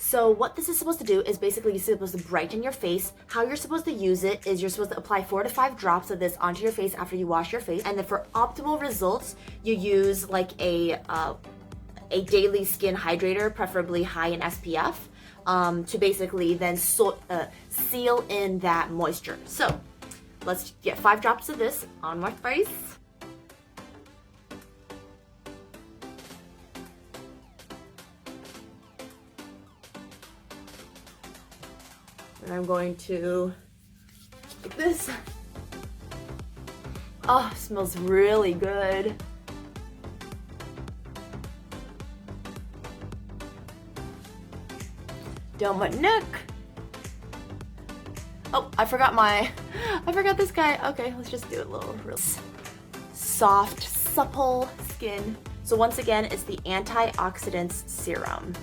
So what this is supposed to do is basically you're supposed to brighten your face. How you're supposed to use it is you're supposed to apply 4 to 5 drops of this onto your face after you wash your face. And then for optimal results, you use like a daily skin hydrator, preferably high in SPF, to basically then seal in that moisture. So let's get 5 drops of this on my face. And I'm going to take this. Oh, it smells really good. Down my neck. Oh, I forgot this guy. Okay, let's just do it a little real soft, supple skin. So once again, it's the Antioxidant Serum.